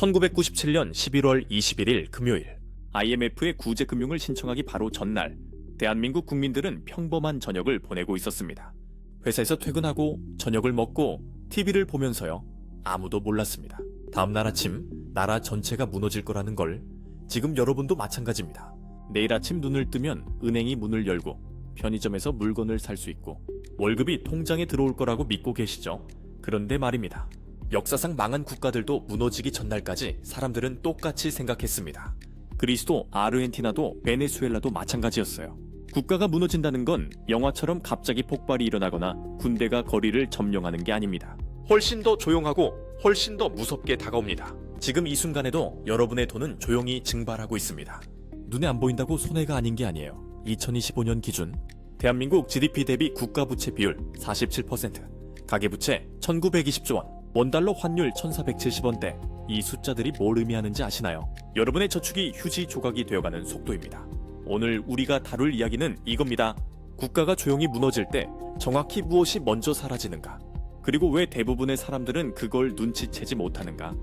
1997년 11월 21일 금요일, IMF의 구제금융을 신청하기 바로 전날, 대한민국 국민들은 평범한 저녁을 보내고 있었습니다. 회사에서 퇴근하고 저녁을 먹고 TV를 보면서요. 아무도 몰랐습니다. 다음날 아침 나라 전체가 무너질 거라는 걸 지금 여러분도 마찬가지입니다. 내일 아침 눈을 뜨면 은행이 문을 열고 편의점에서 물건을 살 수 있고 월급이 통장에 들어올 거라고 믿고 계시죠? 그런데 말입니다. 역사상 망한 국가들도 무너지기 전날까지 사람들은 똑같이 생각했습니다. 그리스도, 아르헨티나도, 베네수엘라도 마찬가지였어요. 국가가 무너진다는 건 영화처럼 갑자기 폭발이 일어나거나 군대가 거리를 점령하는 게 아닙니다. 훨씬 더 조용하고 훨씬 더 무섭게 다가옵니다. 지금 이 순간에도 여러분의 돈은 조용히 증발하고 있습니다. 눈에 안 보인다고 손해가 아닌 게 아니에요. 2025년 기준 대한민국 GDP 대비 국가부채 비율 47%, 가계부채 1920조 원, 원달러 환율 1470원대. 이 숫자들이 뭘 의미하는지 아시나요? 여러분의 저축이 휴지 조각이 되어가는 속도입니다. 오늘 우리가 다룰 이야기는 이겁니다. 국가가 조용히 무너질 때 정확히 무엇이 먼저 사라지는가? 그리고 왜 대부분의 사람들은 그걸 눈치채지 못하는가?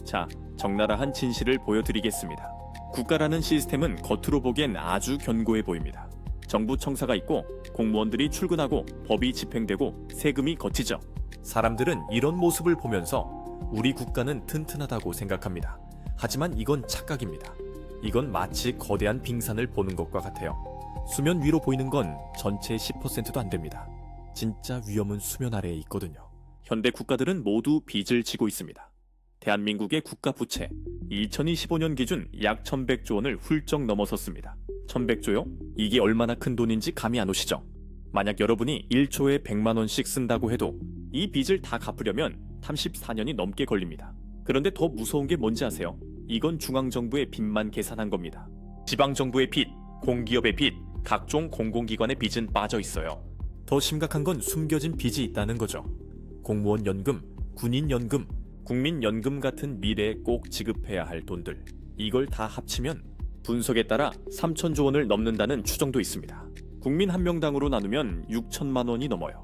자, 적나라한 진실을 보여드리겠습니다. 국가라는 시스템은 겉으로 보기엔 아주 견고해 보입니다. 정부 청사가 있고 공무원들이 출근하고 법이 집행되고 세금이 거치죠. 사람들은 이런 모습을 보면서 우리 국가는 튼튼하다고 생각합니다. 하지만 이건 착각입니다. 이건 마치 거대한 빙산을 보는 것과 같아요. 수면 위로 보이는 건 전체의 10%도 안 됩니다. 진짜 위험은 수면 아래에 있거든요. 현대 국가들은 모두 빚을 지고 있습니다. 대한민국의 국가 부채 2025년 기준 약 1100조 원을 훌쩍 넘어섰습니다. 1100조요? 이게 얼마나 큰 돈인지 감이 안 오시죠? 만약 여러분이 1초에 100만 원씩 쓴다고 해도 이 빚을 다 갚으려면 34년이 넘게 걸립니다. 그런데 더 무서운 게 뭔지 아세요? 이건 중앙정부의 빚만 계산한 겁니다. 지방정부의 빚, 공기업의 빚, 각종 공공기관의 빚은 빠져 있어요. 더 심각한 건 숨겨진 빚이 있다는 거죠. 공무원 연금, 군인 연금, 국민연금 같은 미래에 꼭 지급해야 할 돈들. 이걸 다 합치면 분석에 따라 3천조 원을 넘는다는 추정도 있습니다. 국민 한 명당으로 나누면 6천만 원이 넘어요.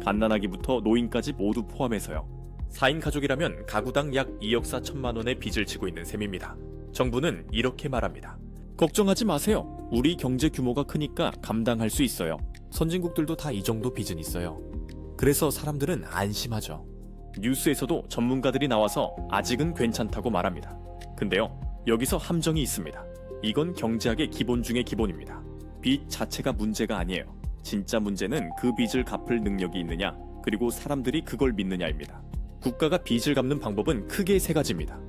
갓난아기부터 노인까지 모두 포함해서요. 4인 가족이라면 가구당 약 2억 4천만 원의 빚을 지고 있는 셈입니다. 정부는 이렇게 말합니다. 걱정하지 마세요. 우리 경제 규모가 크니까 감당할 수 있어요. 선진국들도 다 이 정도 빚은 있어요. 그래서 사람들은 안심하죠. 뉴스에서도 전문가들이 나와서 아직은 괜찮다고 말합니다. 근데요, 여기서 함정이 있습니다. 이건 경제학의 기본 중의 기본입니다. 빚 자체가 문제가 아니에요. 진짜 문제는 그 빚을 갚을 능력이 있느냐, 그리고 사람들이 그걸 믿느냐입니다. 국가가 빚을 갚는 방법은 크게 세 가지입니다.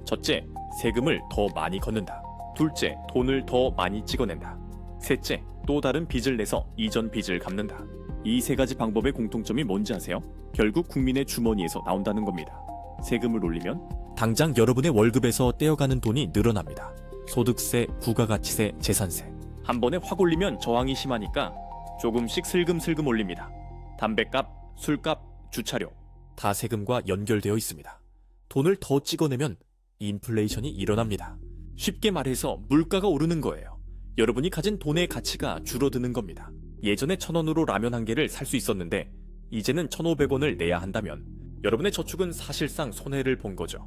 첫째, 세금을 더 많이 걷는다. 둘째, 돈을 더 많이 찍어낸다. 셋째, 또 다른 빚을 내서 이전 빚을 갚는다. 이 세 가지 방법의 공통점이 뭔지 아세요? 결국 국민의 주머니에서 나온다는 겁니다. 세금을 올리면 당장 여러분의 월급에서 떼어가는 돈이 늘어납니다. 소득세, 부가가치세, 재산세. 한 번에 확 올리면 저항이 심하니까 조금씩 슬금슬금 올립니다. 담배값, 술값, 주차료. 다 세금과 연결되어 있습니다. 돈을 더 찍어내면 인플레이션이 일어납니다. 쉽게 말해서 물가가 오르는 거예요. 여러분이 가진 돈의 가치가 줄어드는 겁니다. 예전에 1,000원으로 라면 한 개를 살 수 있었는데 이제는 1,500원을 내야 한다면 여러분의 저축은 사실상 손해를 본 거죠.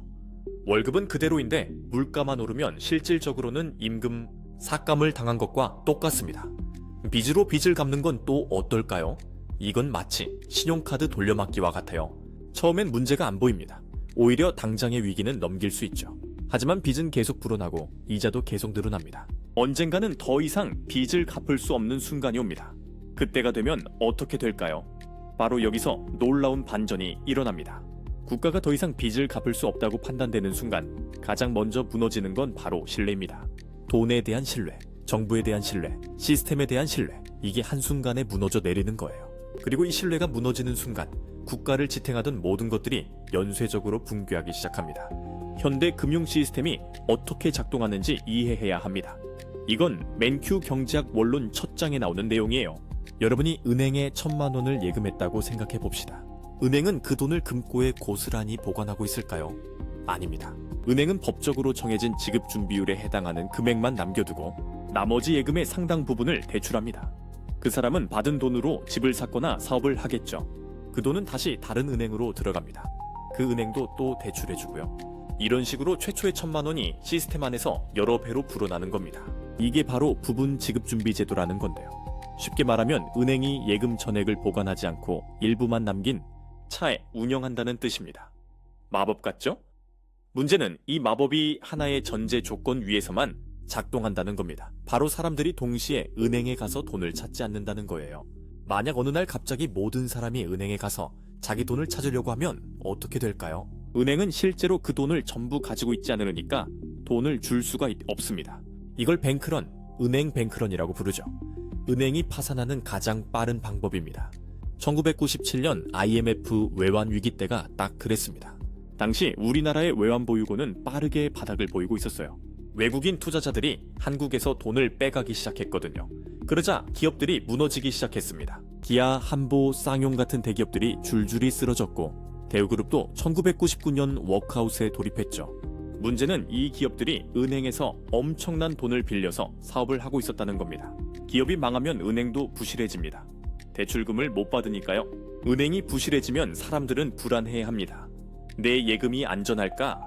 월급은 그대로인데 물가만 오르면 실질적으로는 임금 삭감을 당한 것과 똑같습니다. 빚으로 빚을 갚는 건 또 어떨까요? 이건 마치 신용카드 돌려막기와 같아요. 처음엔 문제가 안 보입니다. 오히려 당장의 위기는 넘길 수 있죠. 하지만 빚은 계속 불어나고 이자도 계속 늘어납니다. 언젠가는 더 이상 빚을 갚을 수 없는 순간이 옵니다. 그때가 되면 어떻게 될까요? 바로 여기서 놀라운 반전이 일어납니다. 국가가 더 이상 빚을 갚을 수 없다고 판단되는 순간 가장 먼저 무너지는 건 바로 신뢰입니다. 돈에 대한 신뢰, 정부에 대한 신뢰, 시스템에 대한 신뢰. 이게 한순간에 무너져 내리는 거예요. 그리고 이 신뢰가 무너지는 순간 국가를 지탱하던 모든 것들이 연쇄적으로 붕괴하기 시작합니다. 현대 금융 시스템이 어떻게 작동하는지 이해해야 합니다. 이건 맨큐 경제학 원론 첫 장에 나오는 내용이에요. 여러분이 은행에 1,000만 원을 예금했다고 생각해 봅시다. 은행은 그 돈을 금고에 고스란히 보관하고 있을까요? 아닙니다. 은행은 법적으로 정해진 지급 준비율에 해당하는 금액만 남겨두고 나머지 예금의 상당 부분을 대출합니다. 그 사람은 받은 돈으로 집을 샀거나 사업을 하겠죠. 그 돈은 다시 다른 은행으로 들어갑니다. 그 은행도 또 대출해주고요. 이런 식으로 최초의 1,000만 원이 시스템 안에서 여러 배로 불어나는 겁니다. 이게 바로 부분 지급 준비 제도라는 건데요. 쉽게 말하면 은행이 예금 전액을 보관하지 않고 일부만 남긴 차에 운영한다는 뜻입니다. 마법 같죠? 문제는 이 마법이 하나의 전제 조건 위에서만 작동한다는 겁니다. 바로 사람들이 동시에 은행에 가서 돈을 찾지 않는다는 거예요. 만약 어느 날 갑자기 모든 사람이 은행에 가서 자기 돈을 찾으려고 하면 어떻게 될까요? 은행은 실제로 그 돈을 전부 가지고 있지 않으니까 돈을 줄 수가 없습니다. 이걸 뱅크런, 은행 뱅크런이라고 부르죠. 은행이 파산하는 가장 빠른 방법입니다. 1997년 IMF 외환 위기 때가 딱 그랬습니다. 당시 우리나라의 외환 보유고는 빠르게 바닥을 보이고 있었어요. 외국인 투자자들이 한국에서 돈을 빼가기 시작했거든요. 그러자 기업들이 무너지기 시작했습니다. 기아, 한보, 쌍용 같은 대기업들이 줄줄이 쓰러졌고 대우그룹도 1999년 워크아웃에 돌입했죠. 문제는 이 기업들이 은행에서 엄청난 돈을 빌려서 사업을 하고 있었다는 겁니다. 기업이 망하면 은행도 부실해집니다. 대출금을 못 받으니까요. 은행이 부실해지면 사람들은 불안해합니다. 내 예금이 안전할까?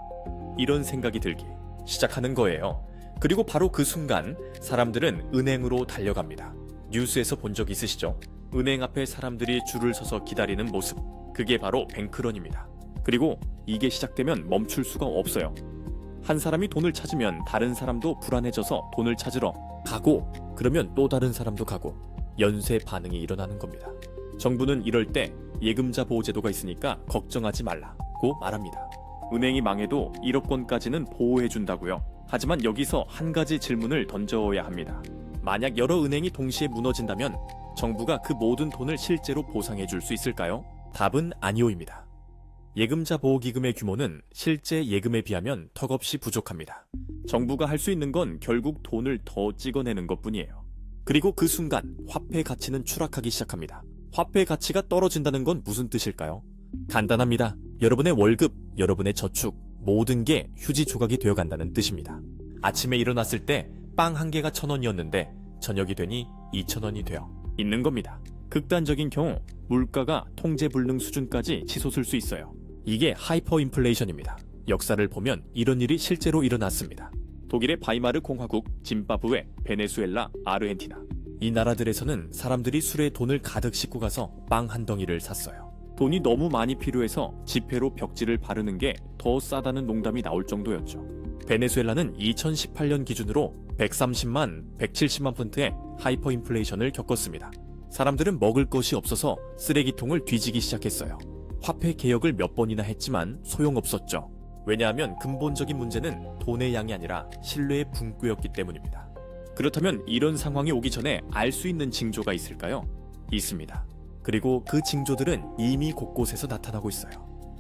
이런 생각이 들기 시작하는 거예요. 그리고 바로 그 순간 사람들은 은행으로 달려갑니다. 뉴스에서 본 적 있으시죠? 은행 앞에 사람들이 줄을 서서 기다리는 모습. 그게 바로 뱅크런입니다. 그리고 이게 시작되면 멈출 수가 없어요. 한 사람이 돈을 찾으면 다른 사람도 불안해져서 돈을 찾으러 가고, 그러면 또 다른 사람도 가고, 연쇄 반응이 일어나는 겁니다. 정부는 이럴 때 예금자 보호제도가 있으니까 걱정하지 말라고 말합니다. 은행이 망해도 1억 원까지는 보호해준다고요. 하지만 여기서 한 가지 질문을 던져야 합니다. 만약 여러 은행이 동시에 무너진다면 정부가 그 모든 돈을 실제로 보상해줄 수 있을까요? 답은 아니오입니다. 예금자 보호기금의 규모는 실제 예금에 비하면 턱없이 부족합니다. 정부가 할 수 있는 건 결국 돈을 더 찍어내는 것뿐이에요. 그리고 그 순간 화폐 가치는 추락하기 시작합니다. 화폐 가치가 떨어진다는 건 무슨 뜻일까요? 간단합니다. 여러분의 월급, 여러분의 저축, 모든 게 휴지 조각이 되어간다는 뜻입니다. 아침에 일어났을 때 빵 한 개가 1,000원이었는데 저녁이 되니 2,000원이 되어 있는 겁니다. 극단적인 경우 물가가 통제 불능 수준까지 치솟을 수 있어요. 이게 하이퍼 인플레이션입니다. 역사를 보면 이런 일이 실제로 일어났습니다. 독일의 바이마르 공화국, 짐바브웨, 베네수엘라, 아르헨티나. 이 나라들에서는 사람들이 술에 돈을 가득 싣고 가서 빵 한 덩이를 샀어요. 돈이 너무 많이 필요해서 지폐로 벽지를 바르는 게 더 싸다는 농담이 나올 정도였죠. 베네수엘라는 2018년 기준으로 130만, 170만 푼트의 하이퍼 인플레이션을 겪었습니다. 사람들은 먹을 것이 없어서 쓰레기통을 뒤지기 시작했어요. 화폐 개혁을 몇 번이나 했지만 소용없었죠. 왜냐하면 근본적인 문제는 돈의 양이 아니라 신뢰의 붕괴였기 때문입니다. 그렇다면 이런 상황이 오기 전에 알 수 있는 징조가 있을까요? 있습니다. 그리고 그 징조들은 이미 곳곳에서 나타나고 있어요.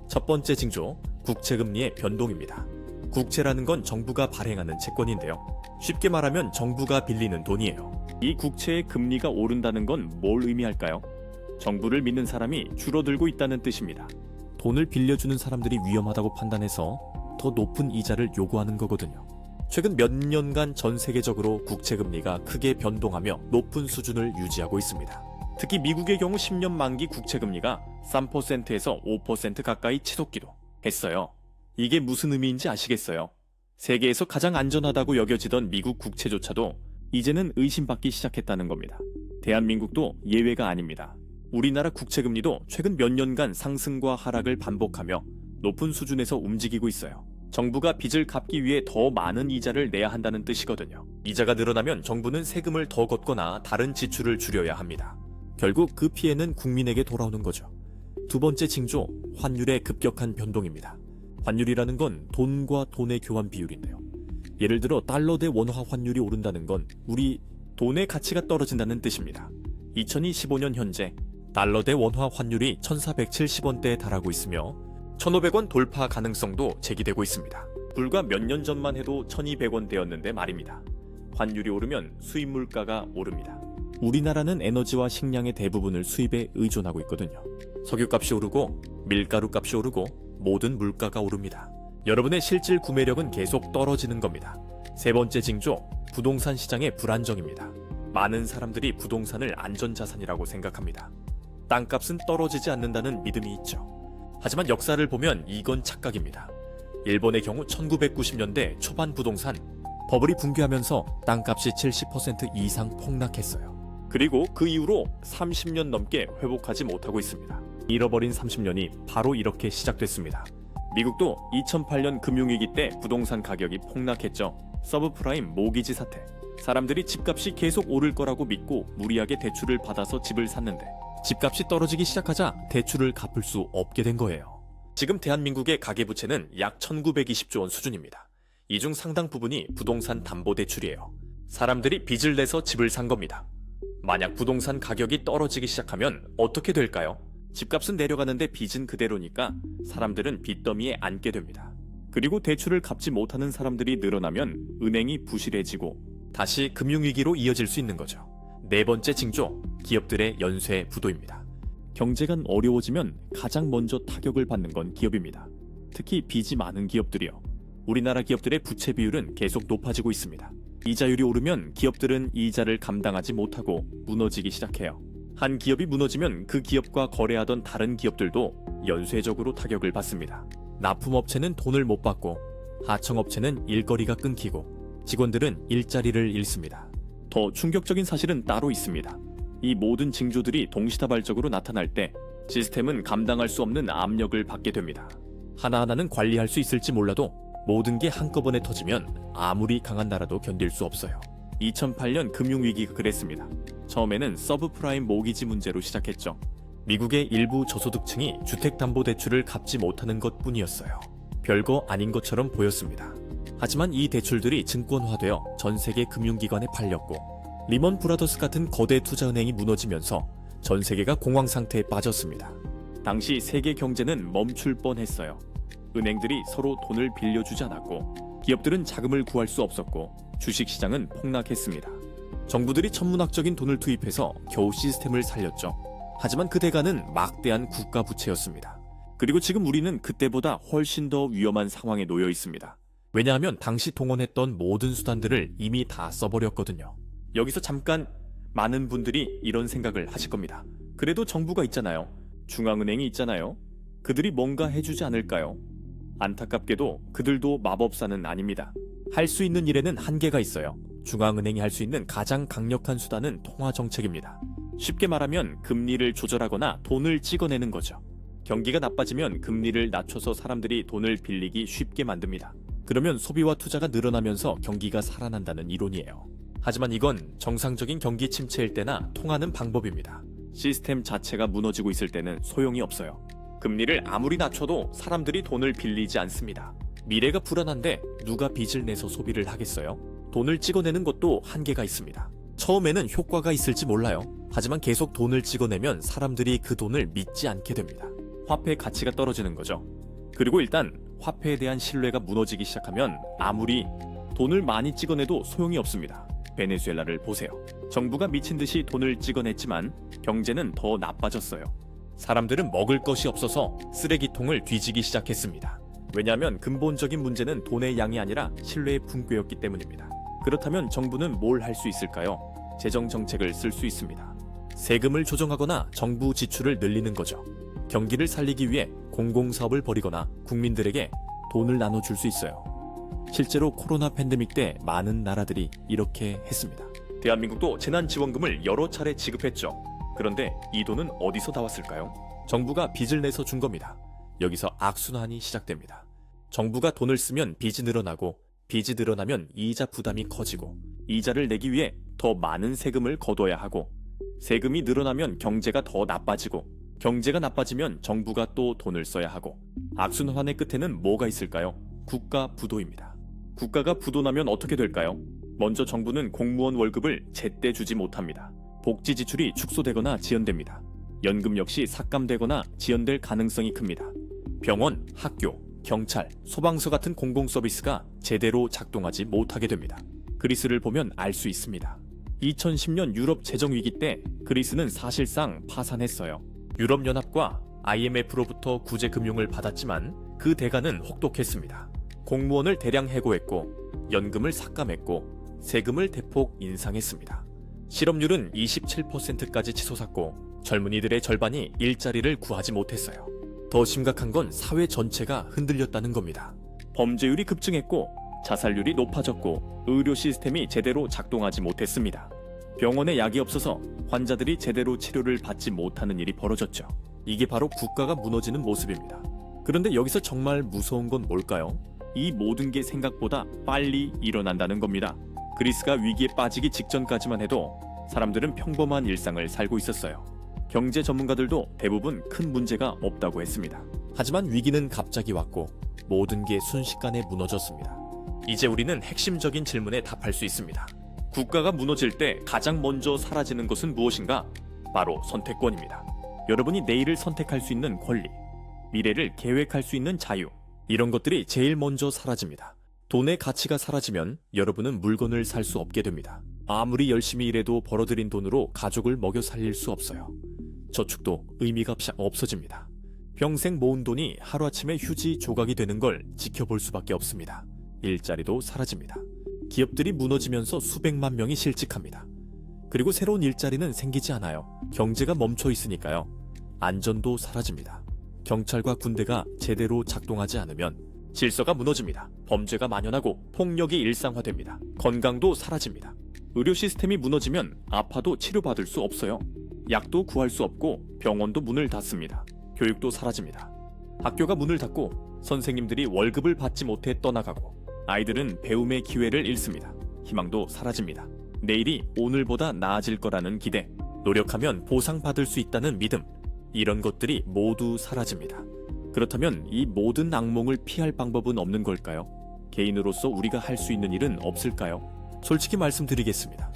첫 번째 징조, 국채금리의 변동입니다. 국채라는 건 정부가 발행하는 채권인데요. 쉽게 말하면 정부가 빌리는 돈이에요. 이 국채의 금리가 오른다는 건 뭘 의미할까요? 정부를 믿는 사람이 줄어들고 있다는 뜻입니다. 돈을 빌려주는 사람들이 위험하다고 판단해서 더 높은 이자를 요구하는 거거든요. 최근 몇 년간 전 세계적으로 국채금리가 크게 변동하며 높은 수준을 유지하고 있습니다. 특히 미국의 경우 10년 만기 국채금리가 3%에서 5% 가까이 치솟기도 했어요. 이게 무슨 의미인지 아시겠어요? 세계에서 가장 안전하다고 여겨지던 미국 국채조차도 이제는 의심받기 시작했다는 겁니다. 대한민국도 예외가 아닙니다. 우리나라 국채금리도 최근 몇 년간 상승과 하락을 반복하며 높은 수준에서 움직이고 있어요. 정부가 빚을 갚기 위해 더 많은 이자를 내야 한다는 뜻이거든요. 이자가 늘어나면 정부는 세금을 더 걷거나 다른 지출을 줄여야 합니다. 결국 그 피해는 국민에게 돌아오는 거죠. 두 번째 징조, 환율의 급격한 변동입니다. 환율이라는 건 돈과 돈의 교환 비율인데요. 예를 들어 달러 대 원화 환율이 오른다는 건 우리 돈의 가치가 떨어진다는 뜻입니다. 2025년 현재 달러 대 원화 환율이 1,470원대에 달하고 있으며 1,500원 돌파 가능성도 제기되고 있습니다. 불과 몇 년 전만 해도 1,200원대였는데 말입니다. 환율이 오르면 수입 물가가 오릅니다. 우리나라는 에너지와 식량의 대부분을 수입에 의존하고 있거든요. 석유값이 오르고 밀가루 값이 오르고 모든 물가가 오릅니다. 여러분의 실질 구매력은 계속 떨어지는 겁니다. 세 번째 징조, 부동산 시장의 불안정입니다. 많은 사람들이 부동산을 안전자산이라고 생각합니다. 땅값은 떨어지지 않는다는 믿음이 있죠. 하지만 역사를 보면 이건 착각입니다. 일본의 경우 1990년대 초반 부동산 버블이 붕괴하면서 땅값이 70% 이상 폭락했어요. 그리고 그 이후로 30년 넘게 회복하지 못하고 있습니다. 잃어버린 30년이 바로 이렇게 시작됐습니다. 미국도 2008년 금융위기 때 부동산 가격이 폭락했죠. 서브프라임 모기지 사태. 사람들이 집값이 계속 오를 거라고 믿고 무리하게 대출을 받아서 집을 샀는데 집값이 떨어지기 시작하자 대출을 갚을 수 없게 된 거예요. 지금 대한민국의 가계부채는 약 1920조 원 수준입니다. 이 중 상당 부분이 부동산 담보대출이에요. 사람들이 빚을 내서 집을 산 겁니다. 만약 부동산 가격이 떨어지기 시작하면 어떻게 될까요? 집값은 내려가는데 빚은 그대로니까 사람들은 빚더미에 앉게 됩니다. 그리고 대출을 갚지 못하는 사람들이 늘어나면 은행이 부실해지고 다시 금융위기로 이어질 수 있는 거죠. 네 번째 징조, 기업들의 연쇄 부도입니다. 경제가 어려워지면 가장 먼저 타격을 받는 건 기업입니다. 특히 빚이 많은 기업들이요. 우리나라 기업들의 부채 비율은 계속 높아지고 있습니다. 이자율이 오르면 기업들은 이자를 감당하지 못하고 무너지기 시작해요. 한 기업이 무너지면 그 기업과 거래하던 다른 기업들도 연쇄적으로 타격을 받습니다. 납품업체는 돈을 못 받고 하청업체는 일거리가 끊기고 직원들은 일자리를 잃습니다. 더 충격적인 사실은 따로 있습니다. 이 모든 징조들이 동시다발적으로 나타날 때 시스템은 감당할 수 없는 압력을 받게 됩니다. 하나하나는 관리할 수 있을지 몰라도 모든 게 한꺼번에 터지면 아무리 강한 나라도 견딜 수 없어요. 2008년 금융위기가 그랬습니다. 처음에는 서브프라임 모기지 문제로 시작했죠. 미국의 일부 저소득층이 주택담보대출을 갚지 못하는 것뿐이었어요. 별거 아닌 것처럼 보였습니다. 하지만 이 대출들이 증권화되어 전 세계 금융기관에 팔렸고 리먼 브라더스 같은 거대 투자은행이 무너지면서 전 세계가 공황 상태에 빠졌습니다. 당시 세계 경제는 멈출 뻔했어요. 은행들이 서로 돈을 빌려주지 않았고 기업들은 자금을 구할 수 없었고 주식시장은 폭락했습니다. 정부들이 천문학적인 돈을 투입해서 겨우 시스템을 살렸죠. 하지만 그 대가는 막대한 국가 부채였습니다. 그리고 지금 우리는 그때보다 훨씬 더 위험한 상황에 놓여 있습니다. 왜냐하면 당시 동원했던 모든 수단들을 이미 다 써버렸거든요. 여기서 잠깐 많은 분들이 이런 생각을 하실 겁니다. 그래도 정부가 있잖아요. 중앙은행이 있잖아요. 그들이 뭔가 해주지 않을까요? 안타깝게도 그들도 마법사는 아닙니다. 할 수 있는 일에는 한계가 있어요. 중앙은행이 할 수 있는 가장 강력한 수단은 통화정책입니다. 쉽게 말하면 금리를 조절하거나 돈을 찍어내는 거죠. 경기가 나빠지면 금리를 낮춰서 사람들이 돈을 빌리기 쉽게 만듭니다. 그러면 소비와 투자가 늘어나면서 경기가 살아난다는 이론이에요. 하지만 이건 정상적인 경기 침체일 때나 통하는 방법입니다. 시스템 자체가 무너지고 있을 때는 소용이 없어요. 금리를 아무리 낮춰도 사람들이 돈을 빌리지 않습니다. 미래가 불안한데 누가 빚을 내서 소비를 하겠어요? 돈을 찍어내는 것도 한계가 있습니다. 처음에는 효과가 있을지 몰라요. 하지만 계속 돈을 찍어내면 사람들이 그 돈을 믿지 않게 됩니다. 화폐 가치가 떨어지는 거죠. 그리고 일단 화폐에 대한 신뢰가 무너지기 시작하면 아무리 돈을 많이 찍어내도 소용이 없습니다. 베네수엘라를 보세요. 정부가 미친 듯이 돈을 찍어냈지만 경제는 더 나빠졌어요. 사람들은 먹을 것이 없어서 쓰레기통을 뒤지기 시작했습니다. 왜냐하면 근본적인 문제는 돈의 양이 아니라 신뢰의 붕괴였기 때문입니다. 그렇다면 정부는 뭘 할 수 있을까요? 재정 정책을 쓸 수 있습니다. 세금을 조정하거나 정부 지출을 늘리는 거죠. 경기를 살리기 위해 공공사업을 벌이거나 국민들에게 돈을 나눠줄 수 있어요. 실제로 코로나 팬데믹 때 많은 나라들이 이렇게 했습니다. 대한민국도 재난지원금을 여러 차례 지급했죠. 그런데 이 돈은 어디서 나왔을까요? 정부가 빚을 내서 준 겁니다. 여기서 악순환이 시작됩니다. 정부가 돈을 쓰면 빚이 늘어나고 빚이 늘어나면 이자 부담이 커지고 이자를 내기 위해 더 많은 세금을 거둬야 하고 세금이 늘어나면 경제가 더 나빠지고 경제가 나빠지면 정부가 또 돈을 써야 하고 악순환의 끝에는 뭐가 있을까요? 국가 부도입니다. 국가가 부도나면 어떻게 될까요? 먼저 정부는 공무원 월급을 제때 주지 못합니다. 복지 지출이 축소되거나 지연됩니다. 연금 역시 삭감되거나 지연될 가능성이 큽니다. 병원, 학교, 경찰, 소방서 같은 공공서비스가 제대로 작동하지 못하게 됩니다. 그리스를 보면 알 수 있습니다. 2010년 유럽 재정위기 때 그리스는 사실상 파산했어요. 유럽연합과 IMF로부터 구제금융을 받았지만 그 대가는 혹독했습니다. 공무원을 대량 해고했고 연금을 삭감했고 세금을 대폭 인상했습니다. 실업률은 27%까지 치솟았고 젊은이들의 절반이 일자리를 구하지 못했어요. 더 심각한 건 사회 전체가 흔들렸다는 겁니다. 범죄율이 급증했고 자살률이 높아졌고 의료 시스템이 제대로 작동하지 못했습니다. 병원에 약이 없어서 환자들이 제대로 치료를 받지 못하는 일이 벌어졌죠. 이게 바로 국가가 무너지는 모습입니다. 그런데 여기서 정말 무서운 건 뭘까요? 이 모든 게 생각보다 빨리 일어난다는 겁니다. 그리스가 위기에 빠지기 직전까지만 해도 사람들은 평범한 일상을 살고 있었어요. 경제 전문가들도 대부분 큰 문제가 없다고 했습니다. 하지만 위기는 갑자기 왔고 모든 게 순식간에 무너졌습니다. 이제 우리는 핵심적인 질문에 답할 수 있습니다. 국가가 무너질 때 가장 먼저 사라지는 것은 무엇인가? 바로 선택권입니다. 여러분이 내일을 선택할 수 있는 권리, 미래를 계획할 수 있는 자유, 이런 것들이 제일 먼저 사라집니다. 돈의 가치가 사라지면 여러분은 물건을 살 수 없게 됩니다. 아무리 열심히 일해도 벌어들인 돈으로 가족을 먹여 살릴 수 없어요. 저축도 의미가 없어집니다. 평생 모은 돈이 하루아침에 휴지 조각이 되는 걸 지켜볼 수밖에 없습니다. 일자리도 사라집니다. 기업들이 무너지면서 수백만 명이 실직합니다. 그리고 새로운 일자리는 생기지 않아요. 경제가 멈춰 있으니까요. 안전도 사라집니다. 경찰과 군대가 제대로 작동하지 않으면 질서가 무너집니다. 범죄가 만연하고 폭력이 일상화됩니다. 건강도 사라집니다. 의료 시스템이 무너지면 아파도 치료받을 수 없어요. 약도 구할 수 없고 병원도 문을 닫습니다. 교육도 사라집니다. 학교가 문을 닫고 선생님들이 월급을 받지 못해 떠나가고 아이들은 배움의 기회를 잃습니다. 희망도 사라집니다. 내일이 오늘보다 나아질 거라는 기대, 노력하면 보상받을 수 있다는 믿음, 이런 것들이 모두 사라집니다. 그렇다면 이 모든 악몽을 피할 방법은 없는 걸까요? 개인으로서 우리가 할 수 있는 일은 없을까요? 솔직히 말씀드리겠습니다.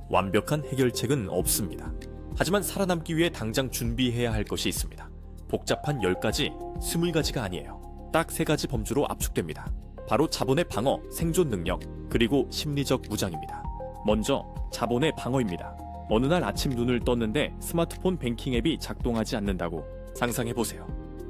완벽한 해결책은 없습니다. 하지만 살아남기 위해 당장 준비해야 할 것이 있습니다. 복잡한 10가지, 20가지가 아니에요. 딱 3가지 범주로 압축됩니다. 바로 자본의 방어, 생존 능력, 그리고 심리적 무장입니다. 먼저 자본의 방어입니다. 어느 날 아침 눈을 떴는데 스마트폰 뱅킹 앱이 작동하지 않는다고 상상해보세요.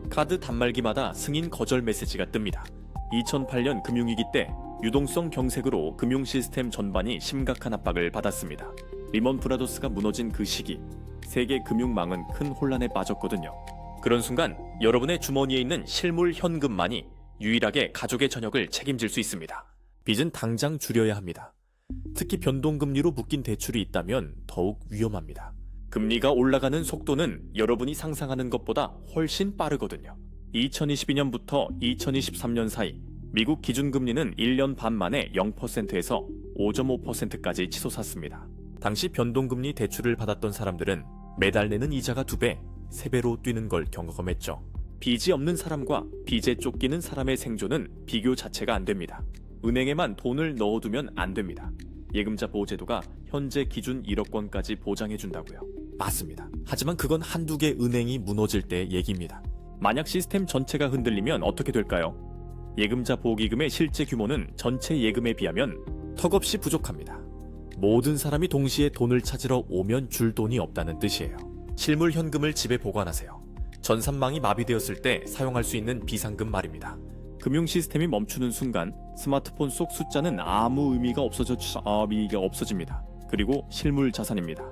카드 단말기마다 승인 거절 메시지가 뜹니다. 2008년 금융위기 때 유동성 경색으로 금융 시스템 전반이 심각한 압박을 받았습니다. 리먼 브라더스가 무너진 그 시기, 세계 금융망은 큰 혼란에 빠졌거든요. 그런 순간 여러분의 주머니에 있는 실물 현금만이 유일하게 가족의 저녁을 책임질 수 있습니다. 빚은 당장 줄여야 합니다. 특히 변동금리로 묶인 대출이 있다면 더욱 위험합니다. 금리가 올라가는 속도는 여러분이 상상하는 것보다 훨씬 빠르거든요. 2022년부터 2023년 사이 미국 기준금리는 1년 반 만에 0%에서 5.5%까지 치솟았습니다. 당시 변동금리 대출을 받았던 사람들은 매달 내는 이자가 2배, 3배로 뛰는 걸 경험했죠. 빚이 없는 사람과 빚에 쫓기는 사람의 생존은 비교 자체가 안 됩니다. 은행에만 돈을 넣어두면 안 됩니다. 예금자 보호제도가 현재 기준 1억 원까지 보장해준다고요. 맞습니다. 하지만 그건 한두 개 은행이 무너질 때 얘기입니다. 만약 시스템 전체가 흔들리면 어떻게 될까요? 예금자 보호기금의 실제 규모는 전체 예금에 비하면 턱없이 부족합니다. 모든 사람이 동시에 돈을 찾으러 오면 줄 돈이 없다는 뜻이에요. 실물 현금을 집에 보관하세요. 전산망이 마비되었을 때 사용할 수 있는 비상금 말입니다. 금융 시스템이 멈추는 순간 스마트폰 속 숫자는 아무 의미가 없어집니다. 그리고 실물 자산입니다.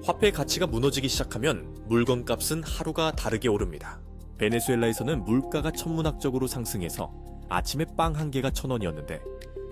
화폐 가치가 무너지기 시작하면 물건값은 하루가 다르게 오릅니다. 베네수엘라에서는 물가가 천문학적으로 상승해서 아침에 빵 한 개가 1,000원이었는데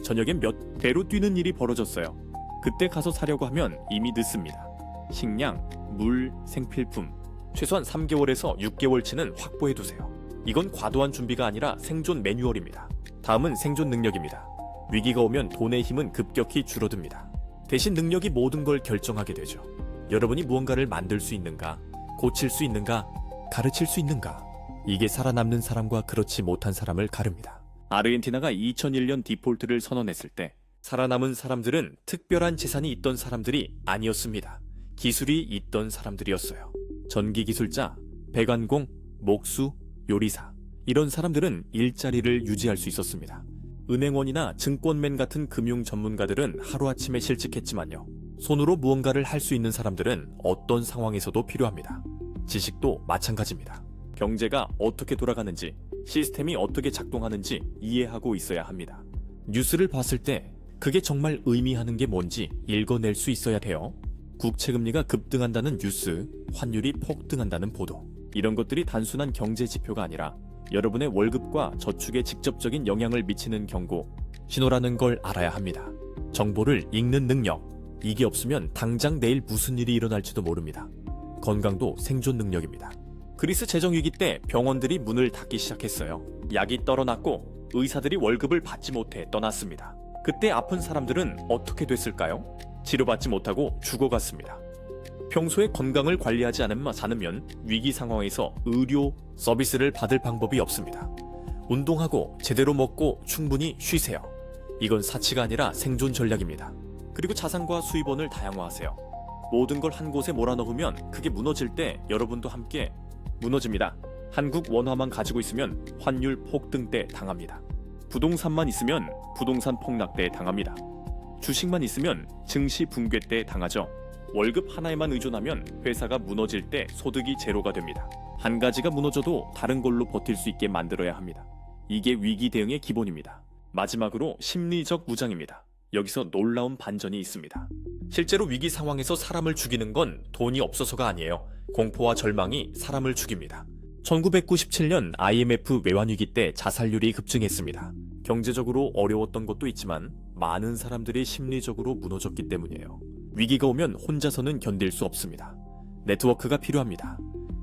저녁엔 몇 배로 뛰는 일이 벌어졌어요. 그때 가서 사려고 하면 이미 늦습니다. 식량, 물, 생필품 최소한 3개월에서 6개월치는 확보해두세요. 이건 과도한 준비가 아니라 생존 매뉴얼입니다. 다음은 생존 능력입니다. 위기가 오면 돈의 힘은 급격히 줄어듭니다. 대신 능력이 모든 걸 결정하게 되죠. 여러분이 무언가를 만들 수 있는가, 고칠 수 있는가, 가르칠 수 있는가. 이게 살아남는 사람과 그렇지 못한 사람을 가릅니다. 아르헨티나가 2001년 디폴트를 선언했을 때 살아남은 사람들은 특별한 재산이 있던 사람들이 아니었습니다. 기술이 있던 사람들이었어요. 전기기술자, 배관공, 목수, 요리사, 이런 사람들은 일자리를 유지할 수 있었습니다. 은행원이나 증권맨 같은 금융 전문가들은 하루아침에 실직했지만요. 손으로 무언가를 할 수 있는 사람들은 어떤 상황에서도 필요합니다. 지식도 마찬가지입니다. 경제가 어떻게 돌아가는지, 시스템이 어떻게 작동하는지 이해하고 있어야 합니다. 뉴스를 봤을 때 그게 정말 의미하는 게 뭔지 읽어낼 수 있어야 돼요. 국채금리가 급등한다는 뉴스, 환율이 폭등한다는 보도, 이런 것들이 단순한 경제 지표가 아니라 여러분의 월급과 저축에 직접적인 영향을 미치는 경고, 신호라는 걸 알아야 합니다. 정보를 읽는 능력, 이게 없으면 당장 내일 무슨 일이 일어날지도 모릅니다. 건강도 생존 능력입니다. 그리스 재정위기 때 병원들이 문을 닫기 시작했어요. 약이 떨어났고 의사들이 월급을 받지 못해 떠났습니다. 그때 아픈 사람들은 어떻게 됐을까요? 치료받지 못하고 죽어갔습니다. 평소에 건강을 관리하지 않으면 위기 상황에서 의료 서비스를 받을 방법이 없습니다. 운동하고 제대로 먹고 충분히 쉬세요. 이건 사치가 아니라 생존 전략입니다. 그리고 자산과 수입원을 다양화하세요. 모든 걸 한 곳에 몰아넣으면 그게 무너질 때 여러분도 함께 무너집니다. 한국 원화만 가지고 있으면 환율 폭등 때 당합니다. 부동산만 있으면 부동산 폭락 때 당합니다. 주식만 있으면 증시 붕괴 때 당하죠. 월급 하나에만 의존하면 회사가 무너질 때 소득이 제로가 됩니다. 한 가지가 무너져도 다른 걸로 버틸 수 있게 만들어야 합니다. 이게 위기 대응의 기본입니다. 마지막으로 심리적 무장입니다. 여기서 놀라운 반전이 있습니다. 실제로 위기 상황에서 사람을 죽이는 건 돈이 없어서가 아니에요. 공포와 절망이 사람을 죽입니다. 1997년 IMF 외환위기 때 자살률이 급증했습니다. 경제적으로 어려웠던 것도 있지만 많은 사람들이 심리적으로 무너졌기 때문이에요. 위기가 오면 혼자서는 견딜 수 없습니다. 네트워크가 필요합니다.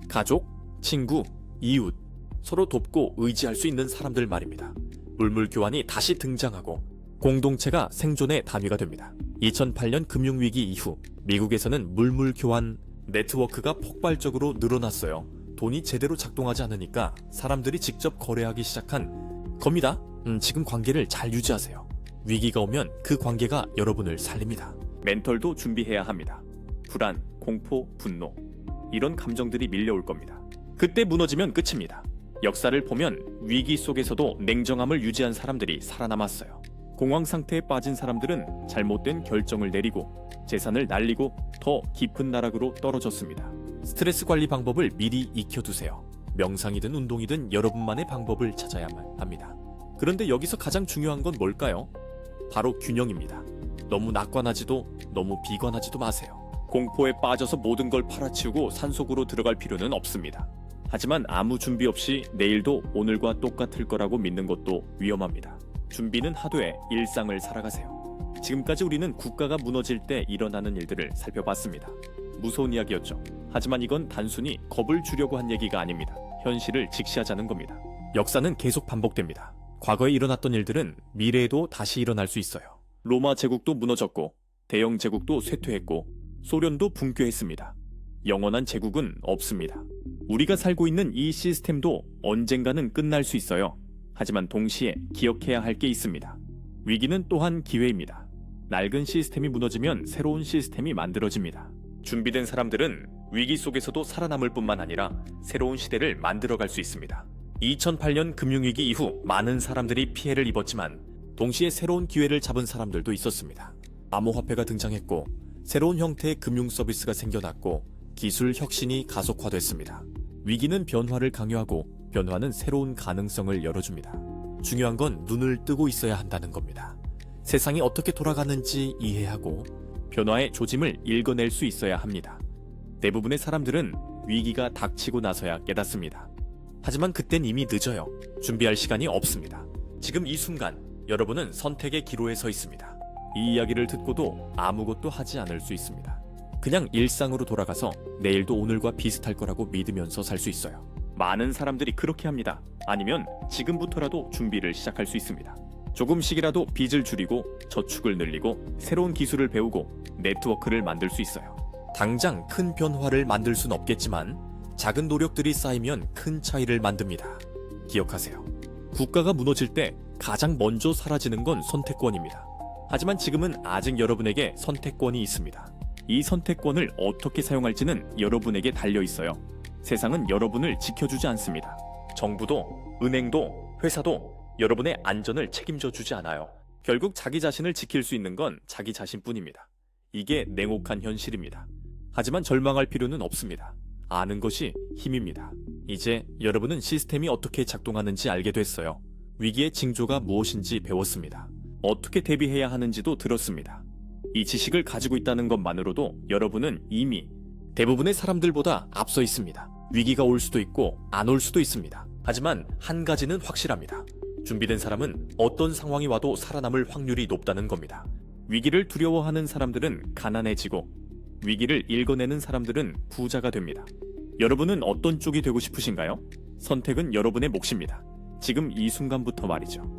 가족, 친구, 이웃, 서로 돕고 의지할 수 있는 사람들 말입니다. 물물교환이 다시 등장하고 공동체가 생존의 단위가 됩니다. 2008년 금융위기 이후 미국에서는 물물교환 네트워크가 폭발적으로 늘어났어요. 돈이 제대로 작동하지 않으니까 사람들이 직접 거래하기 시작한 겁니다. 지금 관계를 잘 유지하세요. 위기가 오면 그 관계가 여러분을 살립니다. 멘털도 준비해야 합니다. 불안, 공포, 분노 이런 감정들이 밀려올 겁니다. 그때 무너지면 끝입니다. 역사를 보면 위기 속에서도 냉정함을 유지한 사람들이 살아남았어요. 공황 상태에 빠진 사람들은 잘못된 결정을 내리고 재산을 날리고 더 깊은 나락으로 떨어졌습니다. 스트레스 관리 방법을 미리 익혀두세요. 명상이든 운동이든 여러분만의 방법을 찾아야만 합니다. 그런데 여기서 가장 중요한 건 뭘까요? 바로 균형입니다. 너무 낙관하지도 너무 비관하지도 마세요. 공포에 빠져서 모든 걸 팔아치우고 산속으로 들어갈 필요는 없습니다. 하지만 아무 준비 없이 내일도 오늘과 똑같을 거라고 믿는 것도 위험합니다. 준비는 하되 일상을 살아가세요. 지금까지 우리는 국가가 무너질 때 일어나는 일들을 살펴봤습니다. 무서운 이야기였죠. 하지만 이건 단순히 겁을 주려고 한 얘기가 아닙니다. 현실을 직시하자는 겁니다. 역사는 계속 반복됩니다. 과거에 일어났던 일들은 미래에도 다시 일어날 수 있어요. 로마 제국도 무너졌고 대영 제국도 쇠퇴했고 소련도 붕괴했습니다. 영원한 제국은 없습니다. 우리가 살고 있는 이 시스템도 언젠가는 끝날 수 있어요. 하지만 동시에 기억해야 할 게 있습니다. 위기는 또한 기회입니다. 낡은 시스템이 무너지면 새로운 시스템이 만들어집니다. 준비된 사람들은 위기 속에서도 살아남을 뿐만 아니라 새로운 시대를 만들어갈 수 있습니다. 2008년 금융위기 이후 많은 사람들이 피해를 입었지만 동시에 새로운 기회를 잡은 사람들도 있었습니다. 암호화폐가 등장했고 새로운 형태의 금융 서비스가 생겨났고 기술 혁신이 가속화됐습니다. 위기는 변화를 강요하고 변화는 새로운 가능성을 열어줍니다. 중요한 건 눈을 뜨고 있어야 한다는 겁니다. 세상이 어떻게 돌아가는지 이해하고 변화의 조짐을 읽어낼 수 있어야 합니다. 대부분의 사람들은 위기가 닥치고 나서야 깨닫습니다. 하지만 그땐 이미 늦어요. 준비할 시간이 없습니다. 지금 이 순간 여러분은 선택의 기로에 서 있습니다. 이 이야기를 듣고도 아무것도 하지 않을 수 있습니다. 그냥 일상으로 돌아가서 내일도 오늘과 비슷할 거라고 믿으면서 살 수 있어요. 많은 사람들이 그렇게 합니다. 아니면 지금부터라도 준비를 시작할 수 있습니다. 조금씩이라도 빚을 줄이고 저축을 늘리고 새로운 기술을 배우고 네트워크를 만들 수 있어요. 당장 큰 변화를 만들 순 없겠지만 작은 노력들이 쌓이면 큰 차이를 만듭니다. 기억하세요. 국가가 무너질 때 가장 먼저 사라지는 건 선택권입니다. 하지만 지금은 아직 여러분에게 선택권이 있습니다. 이 선택권을 어떻게 사용할지는 여러분에게 달려 있어요. 세상은 여러분을 지켜주지 않습니다. 정부도, 은행도, 회사도 여러분의 안전을 책임져 주지 않아요. 결국 자기 자신을 지킬 수 있는 건 자기 자신뿐입니다. 이게 냉혹한 현실입니다. 하지만 절망할 필요는 없습니다. 아는 것이 힘입니다. 이제 여러분은 시스템이 어떻게 작동하는지 알게 됐어요. 위기의 징조가 무엇인지 배웠습니다. 어떻게 대비해야 하는지도 들었습니다. 이 지식을 가지고 있다는 것만으로도 여러분은 이미 대부분의 사람들보다 앞서 있습니다. 위기가 올 수도 있고 안 올 수도 있습니다. 하지만 한 가지는 확실합니다. 준비된 사람은 어떤 상황이 와도 살아남을 확률이 높다는 겁니다. 위기를 두려워하는 사람들은 가난해지고 위기를 읽어내는 사람들은 부자가 됩니다. 여러분은 어떤 쪽이 되고 싶으신가요? 선택은 여러분의 몫입니다. 지금 이 순간부터 말이죠.